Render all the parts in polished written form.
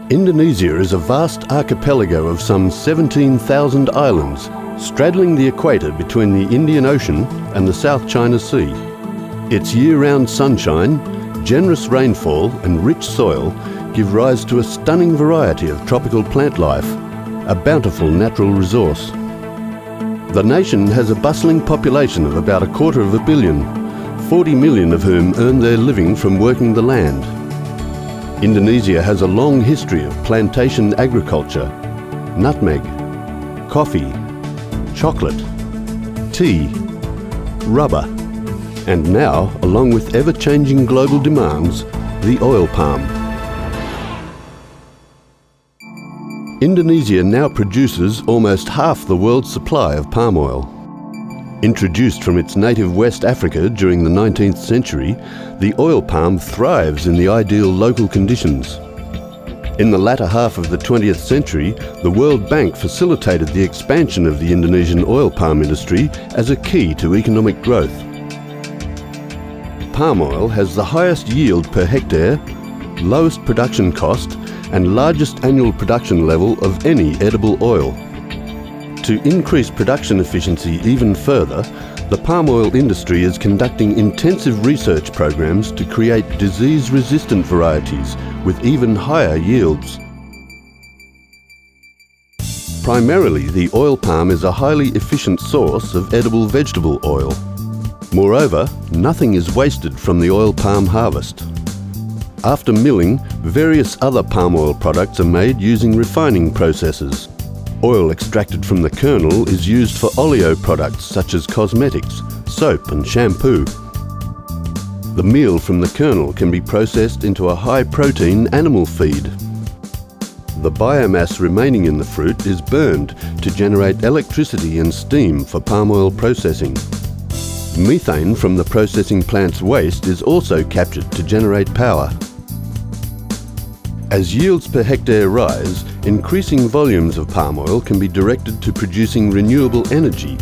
Indonesia is a vast archipelago of some 17,000 islands, straddling the equator between the Indian Ocean and the South China Sea. Its year-round sunshine, generous rainfall and rich soil give rise to a stunning variety of tropical plant life, a bountiful natural resource. The nation has a bustling population of about 250 million, 40 million of whom earn their living from working the land. Indonesia has a long history of plantation agriculture, nutmeg, coffee, chocolate, tea, rubber, and now, along with ever-changing global demands, the oil palm. Indonesia now produces almost half the world's supply of palm oil. Introduced from its native West Africa during the 19th century, the oil palm thrives in the ideal local conditions. In the latter half of the 20th century, the World Bank facilitated the expansion of the Indonesian oil palm industry as a key to economic growth. Palm oil has the highest yield per hectare, lowest production cost, and largest annual production level of any edible oil. To increase production efficiency even further, the palm oil industry is conducting intensive research programs to create disease-resistant varieties with even higher yields. Primarily, the oil palm is a highly efficient source of edible vegetable oil. Moreover, nothing is wasted from the oil palm harvest. After milling, various other palm oil products are made using refining processes. Oil extracted from the kernel is used for oleo products such as cosmetics, soap and shampoo. The meal from the kernel can be processed into a high-protein animal feed. The biomass remaining in the fruit is burned to generate electricity and steam for palm oil processing. Methane from the processing plant's waste is also captured to generate power. As yields per hectare rise, increasing volumes of palm oil can be directed to producing renewable energy,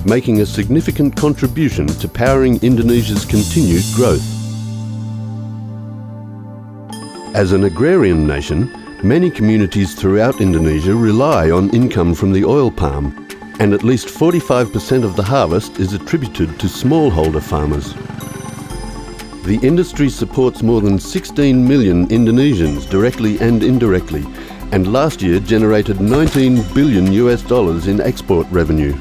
making a significant contribution to powering Indonesia's continued growth. As an agrarian nation, many communities throughout Indonesia rely on income from the oil palm, and at least 45% of the harvest is attributed to smallholder farmers. The industry supports more than 16 million Indonesians directly and indirectly, and last year generated $19 billion in export revenue.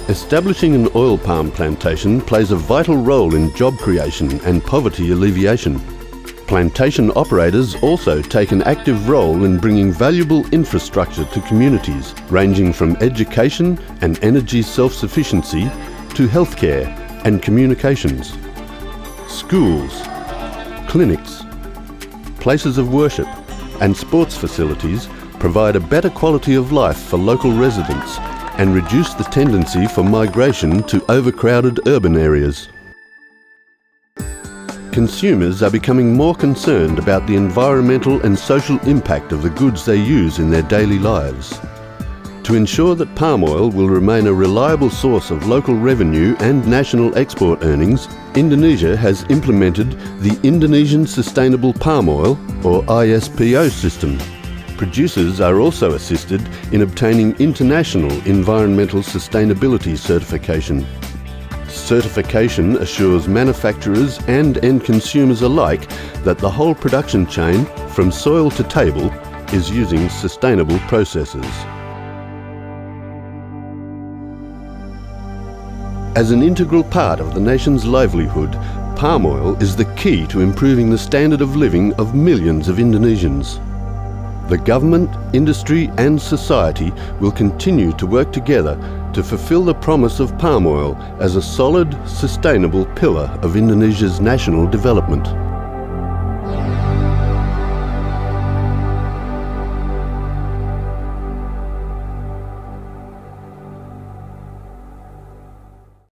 Establishing an oil palm plantation plays a vital role in job creation and poverty alleviation. Plantation operators also take an active role in bringing valuable infrastructure to communities, ranging from education and energy self-sufficiency to healthcare and communications. Schools, clinics, places of worship and sports facilities provide a better quality of life for local residents and reduce the tendency for migration to overcrowded urban areas. Consumers are becoming more concerned about the environmental and social impact of the goods they use in their daily lives. To ensure that palm oil will remain a reliable source of local revenue and national export earnings, Indonesia has implemented the Indonesian Sustainable Palm Oil, or ISPO system. Producers are also assisted in obtaining international environmental sustainability certification. Certification assures manufacturers and end consumers alike that the whole production chain, from soil to table, is using sustainable processes. As an integral part of the nation's livelihood, palm oil is the key to improving the standard of living of millions of Indonesians. The government, industry and society will continue to work together to fulfill the promise of palm oil as a solid, sustainable pillar of Indonesia's national development.